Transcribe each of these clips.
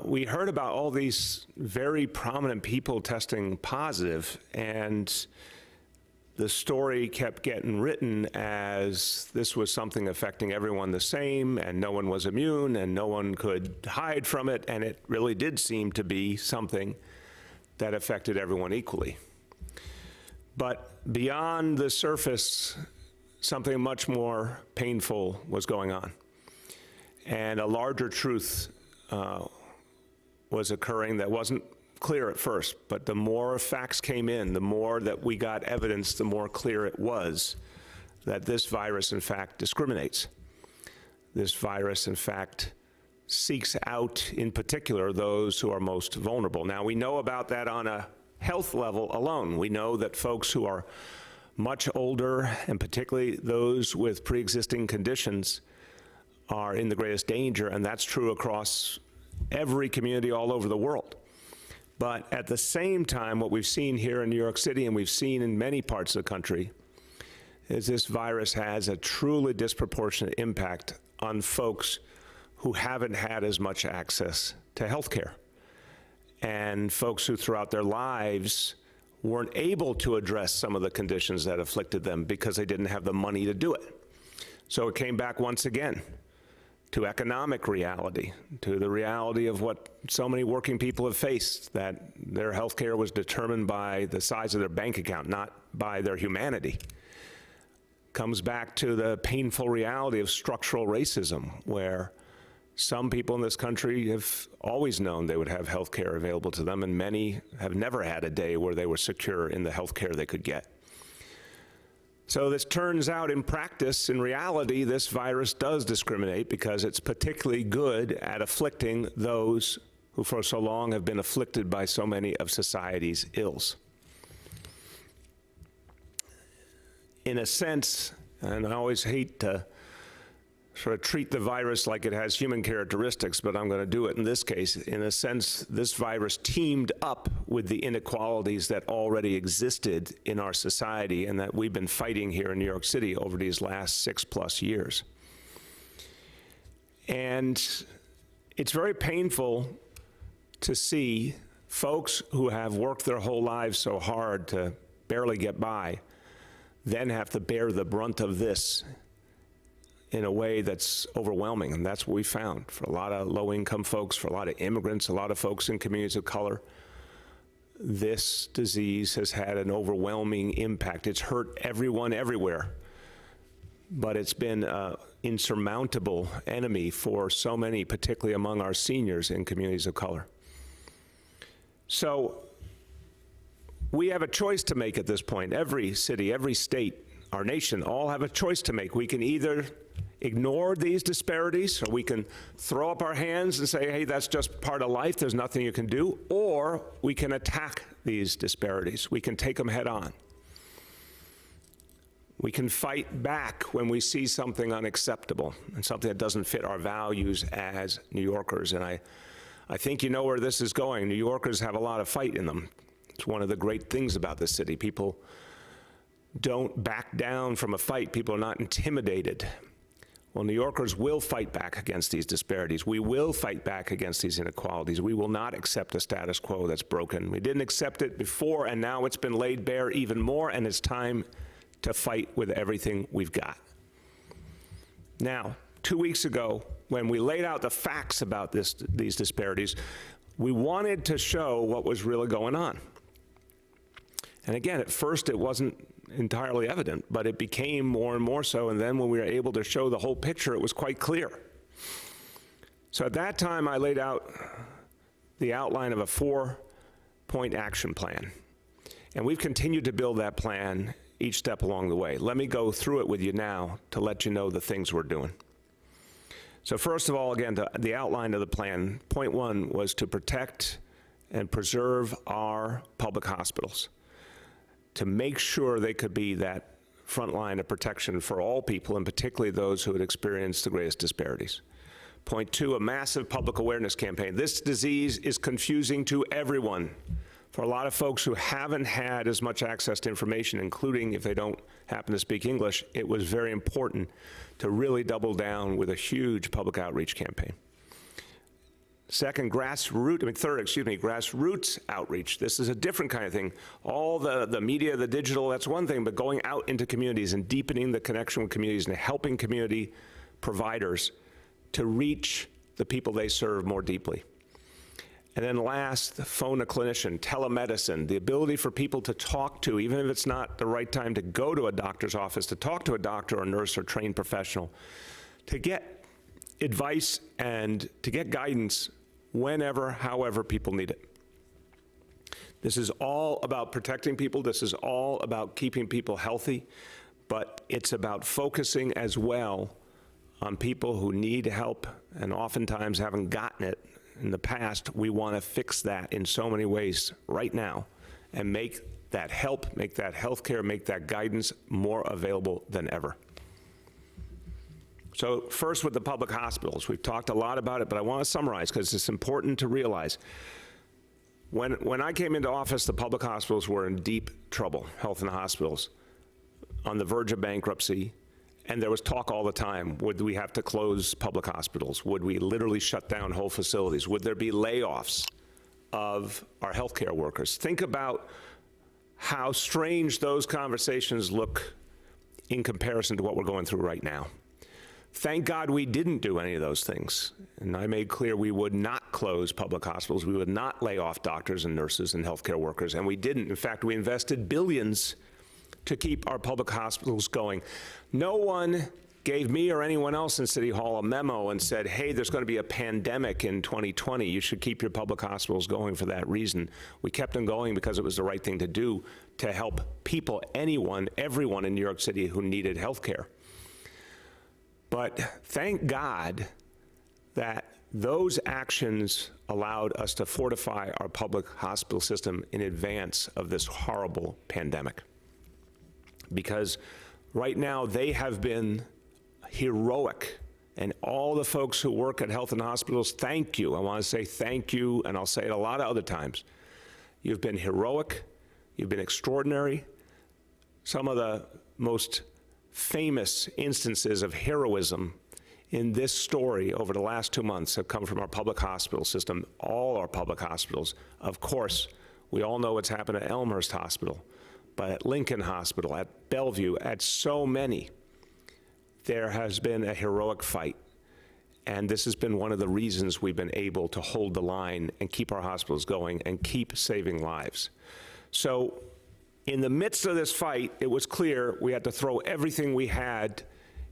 we heard about all these very prominent people testing positive, and the story kept getting written as this was something affecting everyone the same, and no one was immune, and no one could hide from it, and it really did seem to be something that affected everyone equally. But beyond the surface, something much more painful was going on, and a larger truth was occurring that wasn't clear at first, but the more facts came in, the more that we got evidence, the more clear it was that this virus, in fact, discriminates. This virus, in fact, seeks out, in particular, those who are most vulnerable. Now, we know about that on a health level alone. We know that folks who are much older, and particularly those with pre-existing conditions, are in the greatest danger, and that's true across every community all over the world. But at the same time, what we've seen here in New York City, and we've seen in many parts of the country, is this virus has a truly disproportionate impact on folks who haven't had as much access to health care, and folks who throughout their lives weren't able to address some of the conditions that afflicted them because they didn't have the money to do it. So it came back once again to economic reality, to the reality of what so many working people have faced, that their health care was determined by the size of their bank account, not by their humanity. Comes back to the painful reality of structural racism, where some people in this country have always known they would have health care available to them, and many have never had a day where they were secure in the health care they could get. So this turns out in practice, in reality, this virus does discriminate because it's particularly good at afflicting those who for so long have been afflicted by so many of society's ills. In a sense, and I always hate to sort of treat the virus like it has human characteristics, but I'm going to do it in this case. In a sense, this virus teamed up with the inequalities that already existed in our society and that we've been fighting here in New York City over these last 6+ years. And it's very painful to see folks who have worked their whole lives so hard to barely get by then have to bear the brunt of this in a way that's overwhelming, and that's what we found for a lot of low-income folks, for a lot of immigrants, a lot of folks in communities of color. This disease has had an overwhelming impact. It's hurt everyone everywhere, but it's been an insurmountable enemy for so many, particularly among our seniors in communities of color. So we have a choice to make at this point. Every city, every state, our nation, all have a choice to make. We can either ignore these disparities, or we can throw up our hands and say, hey, that's just part of life, there's nothing you can do, or we can attack these disparities. We can take them head on. We can fight back when we see something unacceptable and something that doesn't fit our values as New Yorkers. And I think you know where this is going. New Yorkers have a lot of fight in them. It's one of the great things about this city. People don't back down from a fight. People are not intimidated. Well, New Yorkers will fight back against these disparities. We will fight back against these inequalities. We will not accept a status quo that's broken. We didn't accept it before, and now it's been laid bare even more, and it's time to fight with everything we've got. Now, 2 weeks ago, when we laid out the facts about these disparities, we wanted to show what was really going on. And again, at first it wasn't entirely evident, but it became more and more so, and then when we were able to show the whole picture, it was quite clear. So at that time, I laid out the outline of a 4-point action plan, and we've continued to build that plan each step along the way. Let me go through it with you now to let you know the things we're doing. So first of all, again, the outline of the plan. Point 1 was to protect and preserve our public hospitals, to make sure they could be that front line of protection for all people, and particularly those who had experienced the greatest disparities. Point 2, a massive public awareness campaign. This disease is confusing to everyone. For a lot of folks who haven't had as much access to information, including if they don't happen to speak English, it was very important to really double down with a huge public outreach campaign. Third, grassroots outreach. This is a different kind of thing. All the media, the digital, that's one thing, but going out into communities and deepening the connection with communities and helping community providers to reach the people they serve more deeply. And then last, phone a clinician, telemedicine, the ability for people to talk to, even if it's not the right time to go to a doctor's office, to talk to a doctor or nurse or trained professional, to get advice and to get guidance whenever, however people need it. This is all about protecting people. This is all about keeping people healthy, but it's about focusing as well on people who need help and oftentimes haven't gotten it in the past. We want to fix that in so many ways right now and make that help, make that healthcare, make that guidance more available than ever. So first with the public hospitals, we've talked a lot about it, but I want to summarize because it's important to realize. When I came into office, the public hospitals were in deep trouble, health and hospitals, on the verge of bankruptcy, and there was talk all the time. Would we have to close public hospitals? Would we literally shut down whole facilities? Would there be layoffs of our healthcare workers? Think about how strange those conversations look in comparison to what we're going through right now. Thank God we didn't do any of those things. And I made clear we would not close public hospitals. We would not lay off doctors and nurses and healthcare workers, and we didn't. In fact, we invested billions to keep our public hospitals going. No one gave me or anyone else in City Hall a memo and said, hey, there's going to be a pandemic in 2020. You should keep your public hospitals going for that reason. We kept them going because it was the right thing to do to help people, anyone, everyone in New York City who needed health care. But thank God that those actions allowed us to fortify our public hospital system in advance of this horrible pandemic. Because right now they have been heroic, and all the folks who work at health and hospitals, thank you. I want to say thank you, and I'll say it a lot of other times. You've been heroic, you've been extraordinary. Some of the most famous instances of heroism in this story over the last 2 months have come from our public hospital system, all our public hospitals. Of course, we all know what's happened at Elmhurst Hospital, but at Lincoln Hospital, at Bellevue, at so many, there has been a heroic fight. And this has been one of the reasons we've been able to hold the line and keep our hospitals going and keep saving lives. So in the midst of this fight, it was clear we had to throw everything we had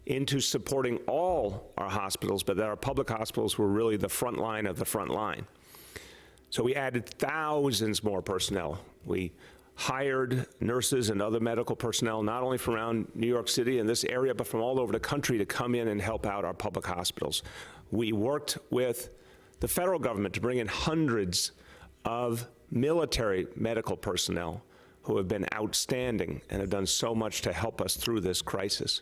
into supporting all our hospitals, but that our public hospitals were really the front line of the front line. So we added thousands more personnel. We hired nurses and other medical personnel, not only from around New York City and this area, but from all over the country to come in and help out our public hospitals. We worked with the federal government to bring in hundreds of military medical personnel who have been outstanding and have done so much to help us through this crisis.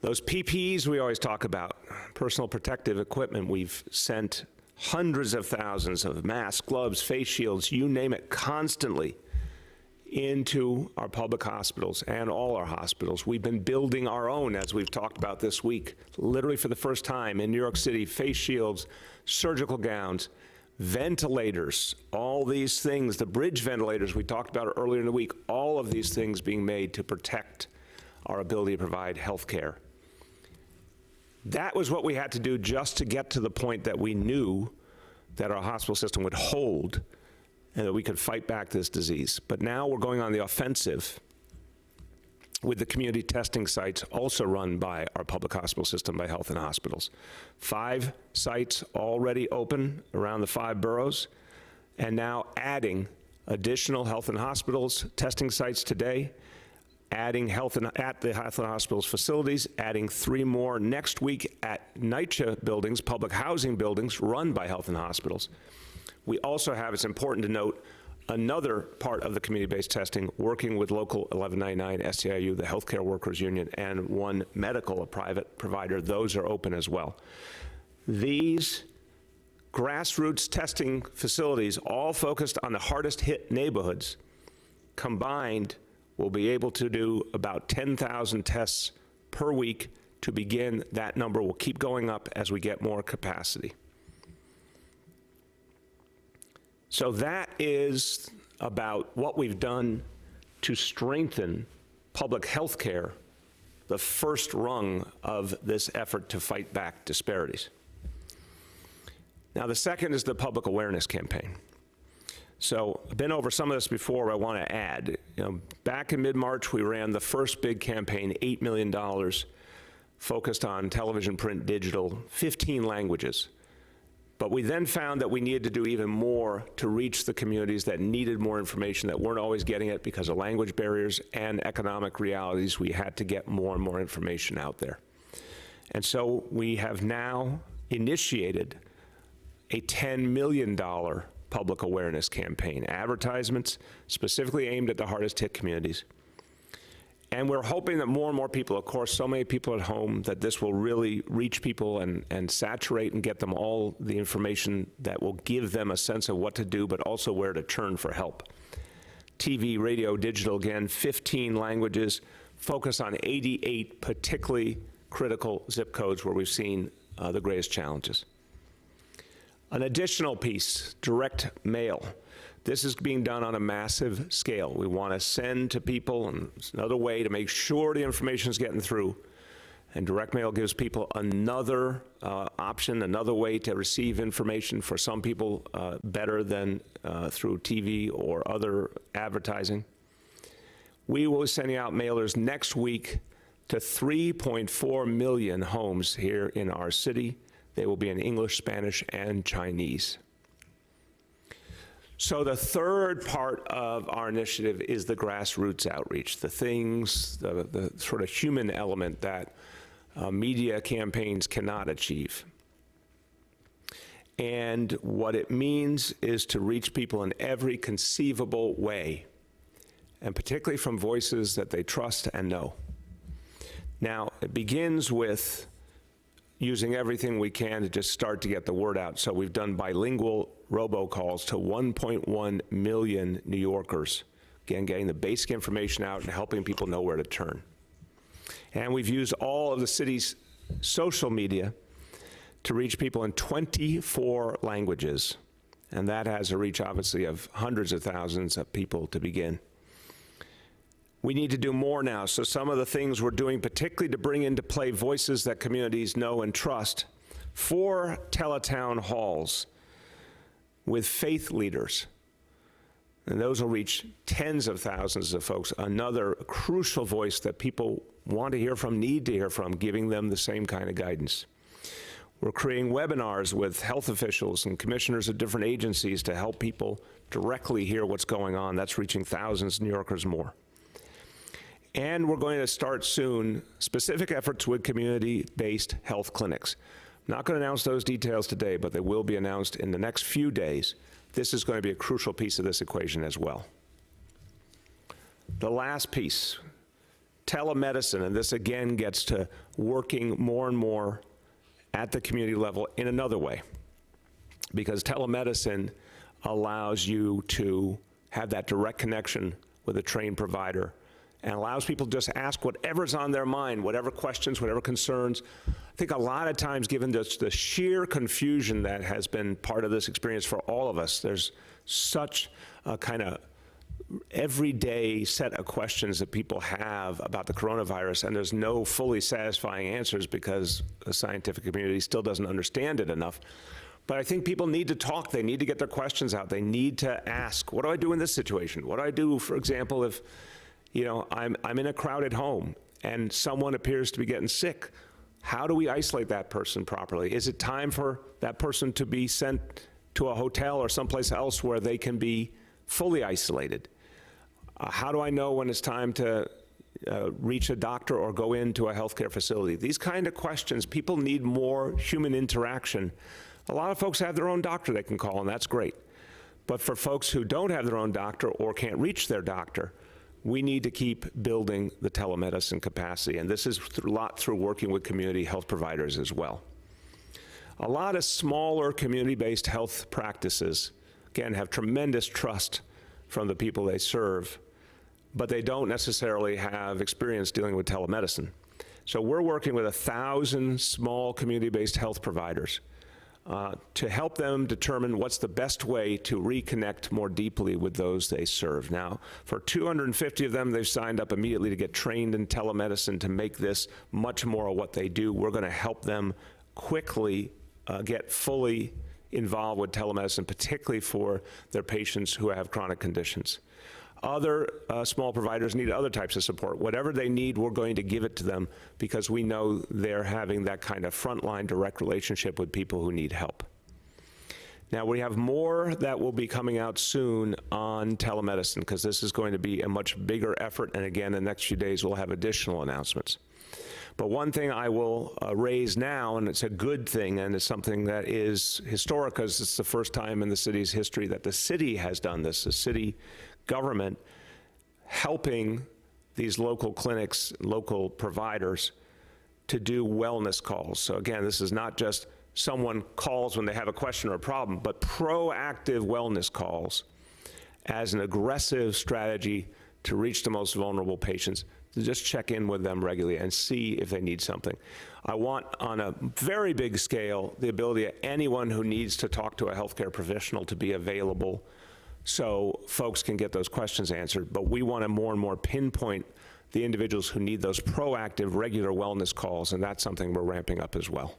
Those PPEs we always talk about, personal protective equipment, we've sent hundreds of thousands of masks, gloves, face shields, you name it, constantly into our public hospitals and all our hospitals. We've been building our own, as we've talked about this week, literally for the first time in New York City, face shields, surgical gowns, ventilators, all these things, the bridge ventilators we talked about earlier in the week, all of these things being made to protect our ability to provide health care. That was what we had to do just to get to the point that we knew that our hospital system would hold and that we could fight back this disease. But now we're going on the offensive with the community testing sites also run by our public hospital system, by health and hospitals. 5 sites already open around the 5 boroughs, and now adding additional health and hospitals testing sites today, adding at the health and hospitals facilities, adding 3 more next week at NYCHA buildings, public housing buildings run by health and hospitals. We also have, it's important to note, another part of the community-based testing, working with local 1199 SEIU, the Healthcare Workers Union, and One Medical, a private provider. Those are open as well. These grassroots testing facilities, all focused on the hardest hit neighborhoods, combined will be able to do about 10,000 tests per week to begin. That number will keep going up as we get more capacity. So that is about what we've done to strengthen public health care, the first rung of this effort to fight back disparities. Now, the second is the public awareness campaign. So I've been over some of this before, but I want to add, back in mid-March, we ran the first big campaign, $8 million, focused on television, print, digital, 15 languages. But we then found that we needed to do even more to reach the communities that needed more information, that weren't always getting it because of language barriers and economic realities. We had to get more and more information out there. And so we have now initiated a $10 million public awareness campaign, advertisements specifically aimed at the hardest hit communities. And we're hoping that more and more people, of course, so many people at home, that this will really reach people and saturate and get them all the information that will give them a sense of what to do, but also where to turn for help. TV, radio, digital, again, 15 languages, focus on 88 particularly critical zip codes where we've seen the greatest challenges. An additional piece, direct mail. This is being done on a massive scale. We want to send to people, and it's another way to make sure the information is getting through. And direct mail gives people another option, another way to receive information, for some people better than through TV or other advertising. We will be sending out mailers next week to 3.4 million homes here in our city. They will be in English, Spanish, and Chinese. So the third part of our initiative is the grassroots outreach, the things, the sort of human element that media campaigns cannot achieve. And what it means is to reach people in every conceivable way, and particularly from voices that they trust and know. Now, it begins with using everything we can to just start to get the word out. So we've done bilingual robocalls to 1.1 million New Yorkers, again, getting the basic information out and helping people know where to turn. And we've used all of the city's social media to reach people in 24 languages. And that has a reach, obviously, of hundreds of thousands of people to begin. We need to do more now. So some of the things we're doing, particularly to bring into play voices that communities know and trust, 4 teletown halls with faith leaders. And those will reach tens of thousands of folks. Another crucial voice that people want to hear from, need to hear from, giving them the same kind of guidance. We're creating webinars with health officials and commissioners of different agencies to help people directly hear what's going on. That's reaching thousands of New Yorkers more. And we're going to start soon specific efforts with community-based health clinics. I'm not going to announce those details today, but they will be announced in the next few days. This is going to be a crucial piece of this equation as well. The last piece, telemedicine, and this again gets to working more and more at the community level in another way, because telemedicine allows you to have that direct connection with a trained provider and allows people to just ask whatever's on their mind, whatever questions, whatever concerns. I think a lot of times, given the sheer confusion that has been part of this experience for all of us, there's such a kind of everyday set of questions that people have about the coronavirus, and there's no fully satisfying answers because the scientific community still doesn't understand it enough. But I think people need to talk. They need to get their questions out. They need to ask, what do I do in this situation? What do I do, for example, if I'm in a crowded home and someone appears to be getting sick? How do we isolate that person properly? Is it time for that person to be sent to a hotel or someplace else where they can be fully isolated? How do I know when it's time to reach a doctor or go into a healthcare facility? These kind of questions, people need more human interaction. A lot of folks have their own doctor they can call, and that's great. But for folks who don't have their own doctor or can't reach their doctor, we need to keep building the telemedicine capacity, and this is a lot through working with community health providers as well. A lot of smaller community-based health practices, again, have tremendous trust from the people they serve, but they don't necessarily have experience dealing with telemedicine. So we're working with 1,000 small community-based health providers to help them determine what's the best way to reconnect more deeply with those they serve. Now, for 250 of them, they've signed up immediately to get trained in telemedicine to make this much more of what they do. We're going to help them quickly get fully involved with telemedicine, particularly for their patients who have chronic conditions. Other small providers need other types of support. Whatever they need, we're going to give it to them because we know they're having that kind of frontline direct relationship with people who need help. Now, we have more that will be coming out soon on telemedicine because this is going to be a much bigger effort, and again, in the next few days, we'll have additional announcements. But one thing I will raise now, and it's a good thing, and it's something that is historic because it's the first time in the city's history that the city has done this, the city government helping these local clinics, local providers to do wellness calls. So again, this is not just someone calls when they have a question or a problem, but proactive wellness calls as an aggressive strategy to reach the most vulnerable patients, to just check in with them regularly and see if they need something. I want, on a very big scale, the ability of anyone who needs to talk to a healthcare professional to be available so folks can get those questions answered. But we want to more and more pinpoint the individuals who need those proactive, regular wellness calls, and that's something we're ramping up as well.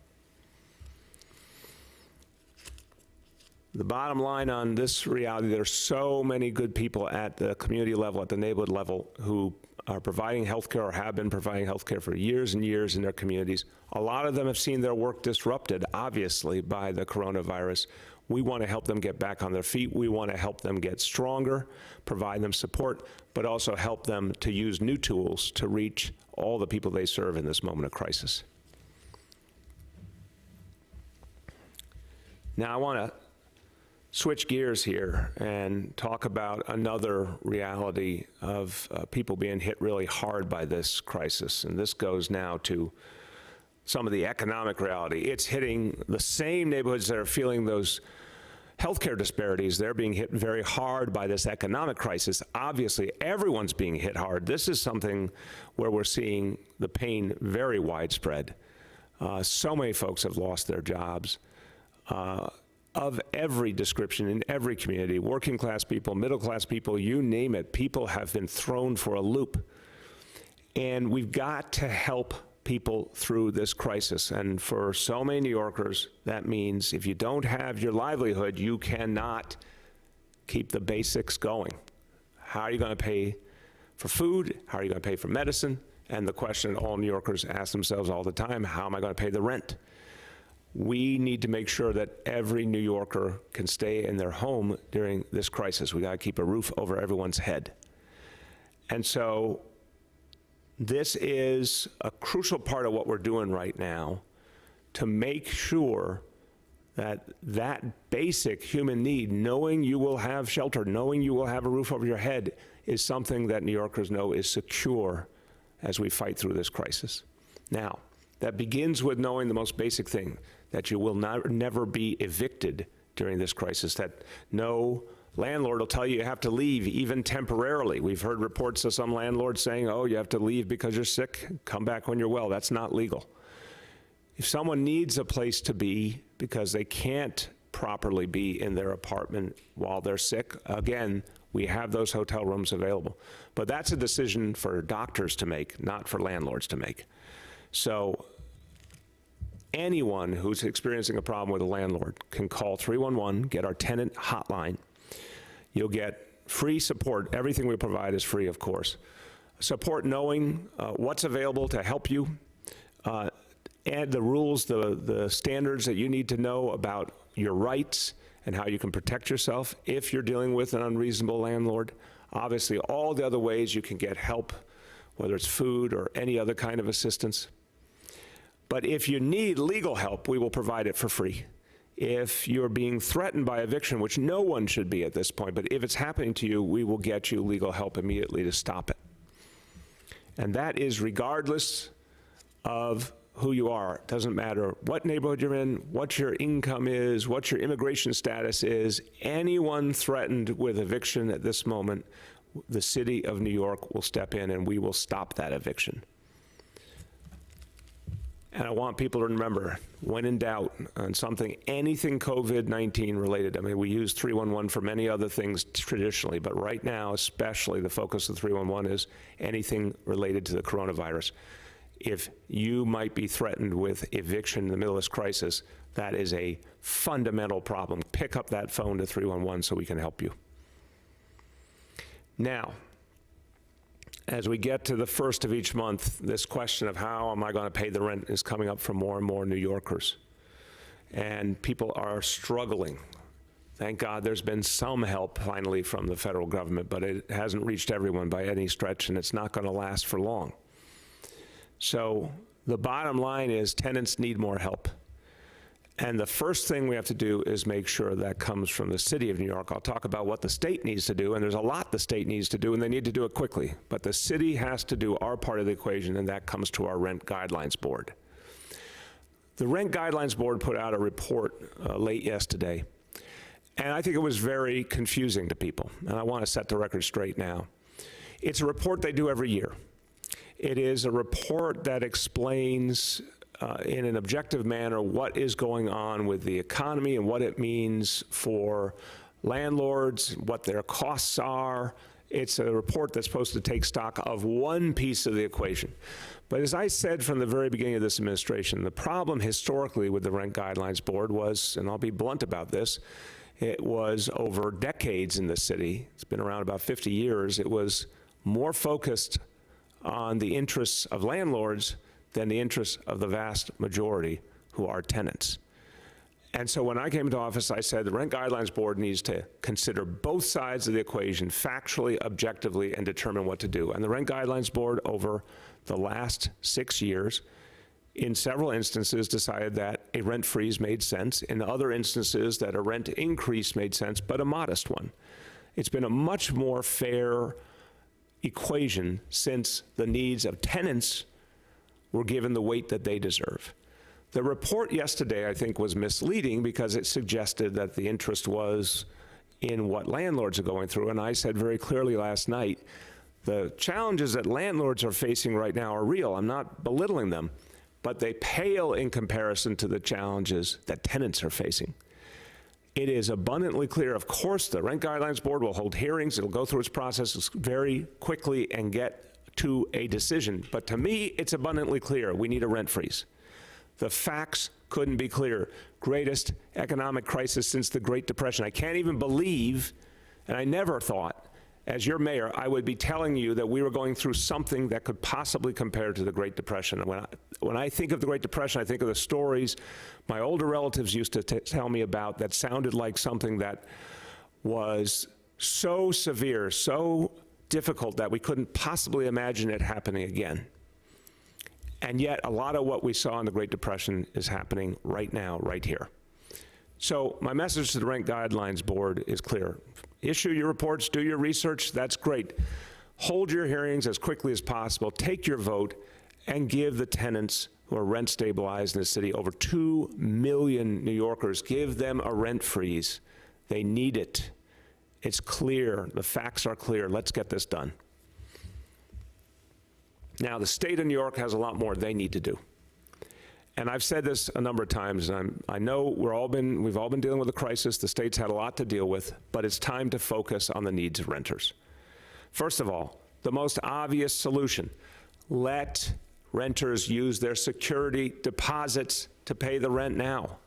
The bottom line on this reality, there are so many good people at the community level, at the neighborhood level, who are providing healthcare or have been providing healthcare for years and years in their communities. A lot of them have seen their work disrupted, obviously, by the coronavirus. We want to help them get back on their feet. We want to help them get stronger, provide them support, but also help them to use new tools to reach all the people they serve in this moment of crisis. Now, I want to switch gears here and talk about another reality of people being hit really hard by this crisis. And this goes now to some of the economic reality. It's hitting the same neighborhoods that are feeling those healthcare disparities. They're being hit very hard by this economic crisis. Obviously, everyone's being hit hard. This is something where we're seeing the pain very widespread. So many folks have lost their jobs. Of every description in every community, working class people, middle class people, you name it, people have been thrown for a loop. And we've got to help people through this crisis. And for so many New Yorkers, that means if you don't have your livelihood, you cannot keep the basics going. How are you going to pay for food? How are you going to pay for medicine? And the question all New Yorkers ask themselves all the time, how am I going to pay the rent? We need to make sure that every New Yorker can stay in their home during this crisis. We got to keep a roof over everyone's head. And so this is a crucial part of what we're doing right now to make sure that that basic human need, knowing you will have shelter, knowing you will have a roof over your head, is something that New Yorkers know is secure as we fight through this crisis. Now, that begins with knowing the most basic thing, that you will never be evicted during this crisis, that no landlord will tell you you have to leave, even temporarily. We've heard reports of some landlords saying, oh, you have to leave because you're sick, come back when you're well. That's not legal. If someone needs a place to be because they can't properly be in their apartment while they're sick, again, we have those hotel rooms available. But that's a decision for doctors to make, not for landlords to make. So anyone who's experiencing a problem with a landlord can call 311, get our tenant hotline. You'll get free support. Everything we provide is free, of course. Support knowing what's available to help you, and the rules, the standards that you need to know about your rights and how you can protect yourself if you're dealing with an unreasonable landlord. Obviously, all the other ways you can get help, whether it's food or any other kind of assistance. But if you need legal help, we will provide it for free. If you're being threatened by eviction, which no one should be at this point, but if it's happening to you, we will get you legal help immediately to stop it. And that is regardless of who you are. It doesn't matter what neighborhood you're in, what your income is, what your immigration status is. Anyone threatened with eviction at this moment, the city of New York will step in and we will stop that eviction. And I want people to remember, when in doubt on something, anything COVID-19 related, I mean, we use 311 for many other things traditionally, but right now, especially the focus of 311 is anything related to the coronavirus. If you might be threatened with eviction in the middle of this crisis, that is a fundamental problem. Pick up that phone to 311 so we can help you. Now, as we get to the first of each month, this question of how am I going to pay the rent is coming up for more and more New Yorkers. And people are struggling. Thank God there's been some help finally from the federal government, but it hasn't reached everyone by any stretch, and it's not going to last for long. So the bottom line is tenants need more help. And the first thing we have to do is make sure that comes from the city of New York. I'll talk about what the state needs to do, and there's a lot the state needs to do, and they need to do it quickly. But the city has to do our part of the equation, and that comes to our Rent Guidelines Board. The Rent Guidelines Board put out a report late yesterday, and I think it was very confusing to people, and I want to set the record straight now. It's a report they do every year. It is a report that explains in an objective manner what is going on with the economy and what it means for landlords, what their costs are. It's a report that's supposed to take stock of one piece of the equation. But as I said from the very beginning of this administration, the problem historically with the Rent Guidelines Board was, and I'll be blunt about this, it was over decades in the city, it's been around about 50 years, it was more focused on the interests of landlords than the interests of the vast majority who are tenants. And so when I came into office, I said the Rent Guidelines Board needs to consider both sides of the equation factually, objectively, and determine what to do. And the Rent Guidelines Board over the last 6 years, in several instances, decided that a rent freeze made sense. In other instances, that a rent increase made sense, but a modest one. It's been a much more fair equation since the needs of tenants were given the weight that they deserve. The report yesterday, I think, was misleading because it suggested that the interest was in what landlords are going through, and I said very clearly last night, the challenges that landlords are facing right now are real. I'm not belittling them, but they pale in comparison to the challenges that tenants are facing. It is abundantly clear, of course, the Rent Guidelines Board will hold hearings, it'll go through its processes very quickly and get to a decision. But to me, it's abundantly clear we need a rent freeze. The facts couldn't be clearer. Greatest economic crisis since the Great Depression. I can't even believe, and I never thought, as your mayor, I would be telling you that we were going through something that could possibly compare to the Great Depression. When I think of the Great Depression, I think of the stories my older relatives used to tell me about that sounded like something that was so severe, so difficult that we couldn't possibly imagine it happening again. And yet, a lot of what we saw in the Great Depression is happening right now, right here. So my message to the Rent Guidelines Board is clear. Issue your reports, do your research, that's great. Hold your hearings as quickly as possible, take your vote, and give the tenants who are rent stabilized in the city, over 2 million New Yorkers, give them a rent freeze. They need it. It's clear, the facts are clear, let's get this done. Now, the state of New York has a lot more they need to do. And I've said this a number of times, and I know we've all been dealing with a crisis, the state's had a lot to deal with, but it's time to focus on the needs of renters. First of all, the most obvious solution, let renters use their security deposits to pay the rent now.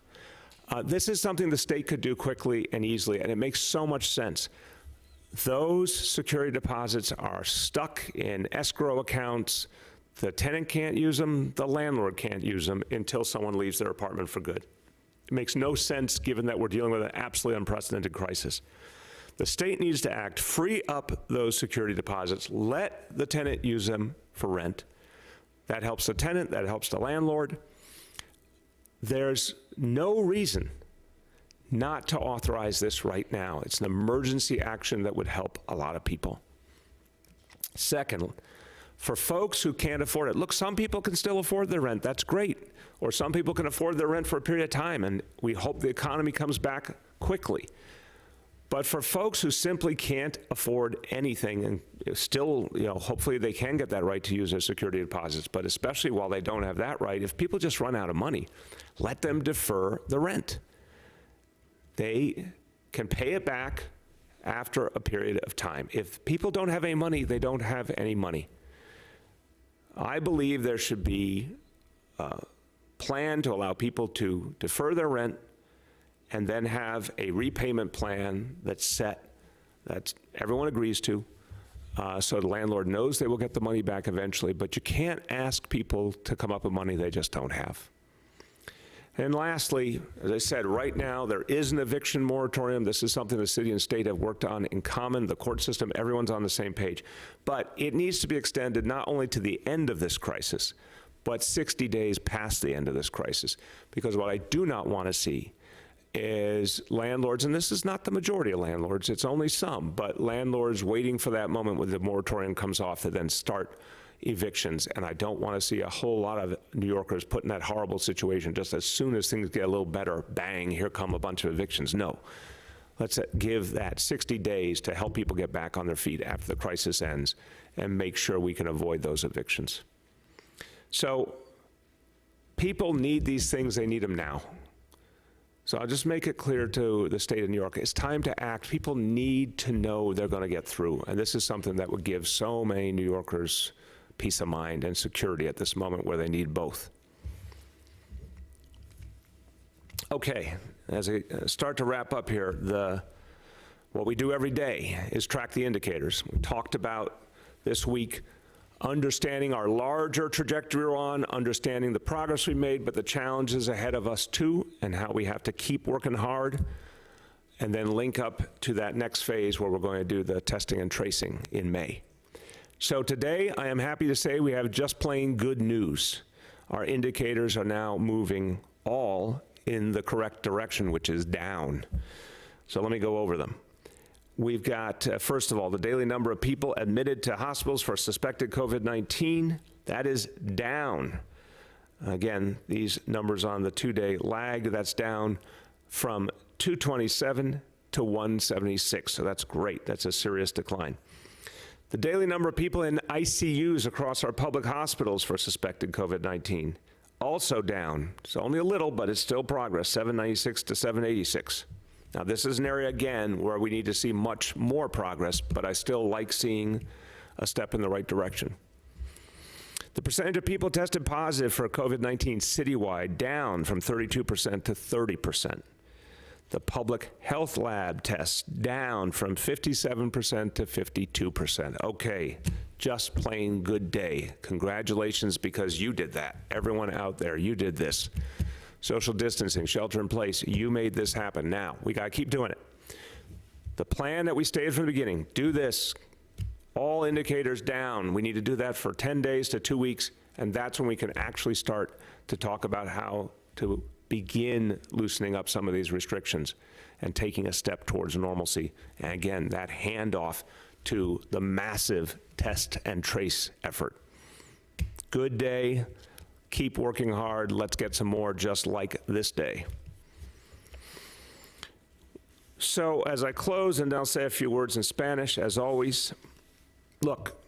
This is something the state could do quickly and easily, and it makes so much sense. Those security deposits are stuck in escrow accounts. The tenant can't use them, the landlord can't use them until someone leaves their apartment for good. It makes no sense given that we're dealing with an absolutely unprecedented crisis. The state needs to act, free up those security deposits, let the tenant use them for rent. That helps the tenant, that helps the landlord. There's no reason not to authorize this right now. It's an emergency action that would help a lot of people. Second, for folks who can't afford it, look, some people can still afford their rent, that's great. Or some people can afford their rent for a period of time, and we hope the economy comes back quickly. But for folks who simply can't afford anything, and still, hopefully they can get that right to use their security deposits, but especially while they don't have that right, if people just run out of money, let them defer the rent. They can pay it back after a period of time. If people don't have any money, they don't have any money. I believe there should be a plan to allow people to defer their rent and then have a repayment plan that's set, that everyone agrees to, so the landlord knows they will get the money back eventually, but you can't ask people to come up with money they just don't have. And lastly, as I said, right now there is an eviction moratorium. This is something the city and state have worked on in common, the court system, everyone's on the same page. But it needs to be extended not only to the end of this crisis, but 60 days past the end of this crisis. Because what I do not want to see is landlords, and this is not the majority of landlords, it's only some, but landlords waiting for that moment when the moratorium comes off to then start evictions. And I don't want to see a whole lot of New Yorkers put in that horrible situation just as soon as things get a little better, bang, here come a bunch of evictions. No. Let's give that 60 days to help people get back on their feet after the crisis ends and make sure we can avoid those evictions. So people need these things, they need them now. So I'll just make it clear to the state of New York, it's time to act. People need to know they're going to get through. And this is something that would give so many New Yorkers peace of mind and security at this moment where they need both. Okay, as I start to wrap up here, what we do every day is track the indicators. We talked about this week understanding our larger trajectory we're on, understanding the progress we made, but the challenges ahead of us too, and how we have to keep working hard, and then link up to that next phase where we're going to do the testing and tracing in May. So today, I am happy to say we have just plain good news. Our indicators are now moving all in the correct direction, which is down. So let me go over them. We've got, first of all, the daily number of people admitted to hospitals for suspected COVID-19. That is down. Again, these numbers on the 2-day lag, that's down from 227 to 176. So that's great. That's a serious decline. The daily number of people in ICUs across our public hospitals for suspected COVID-19, also down. It's only a little, but it's still progress, 796 to 786. Now, this is an area, again, where we need to see much more progress, but I still like seeing a step in the right direction. The percentage of people tested positive for COVID-19 citywide down from 32% to 30%. The public health lab tests down from 57% to 52%. Okay, just plain good day. Congratulations, because you did that. Everyone out there, you did this. Social distancing, shelter in place, you made this happen. Now, we got to keep doing it. The plan that we stated from the beginning, do this, all indicators down. We need to do that for 10 days to 2 weeks, and that's when we can actually start to talk about how to begin loosening up some of these restrictions and taking a step towards normalcy. And again, that handoff to the massive test and trace effort. Good day. Keep working hard. Let's get some more just like this day. So as I close, and I'll say a few words in Spanish, as always, look,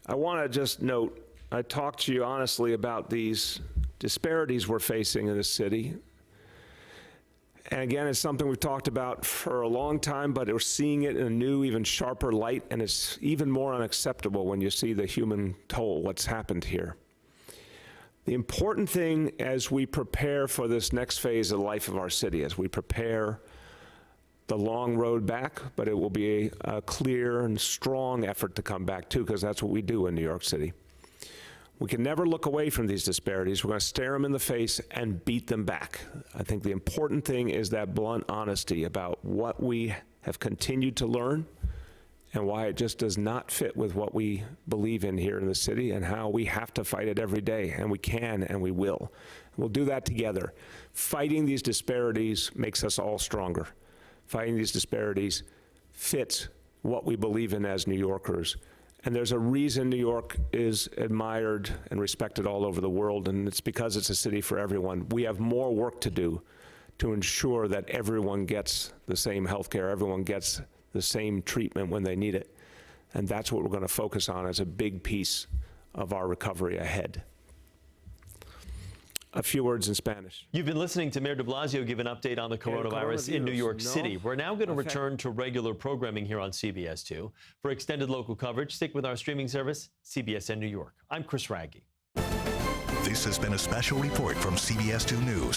I want to just note, I talked to you honestly about these disparities we're facing in this city. And again, it's something we've talked about for a long time, but we're seeing it in a new, even sharper light, and it's even more unacceptable when you see the human toll, what's happened here. The important thing as we prepare for this next phase of the life of our city, as we prepare the long road back, but it will be a clear and strong effort to come back too, because that's what we do in New York City. We can never look away from these disparities. We're going to stare them in the face and beat them back. I think the important thing is that blunt honesty about what we have continued to learn and why it just does not fit with what we believe in here in the city, and how we have to fight it every day, and we can and we will. We'll do that together. Fighting these disparities makes us all stronger. Fighting these disparities fits what we believe in as New Yorkers. And there's a reason New York is admired and respected all over the world, and it's because it's a city for everyone. We have more work to do to ensure that everyone gets the same health care, everyone gets the same treatment when they need it. And that's what we're going to focus on as a big piece of our recovery ahead. A few words in Spanish. You've been listening to Mayor de Blasio give an update on the coronavirus in New York City. We're now going to return to regular programming here on CBS 2. For extended local coverage, stick with our streaming service, CBSN New York. I'm Chris Raggi. This has been a special report from CBS 2 News.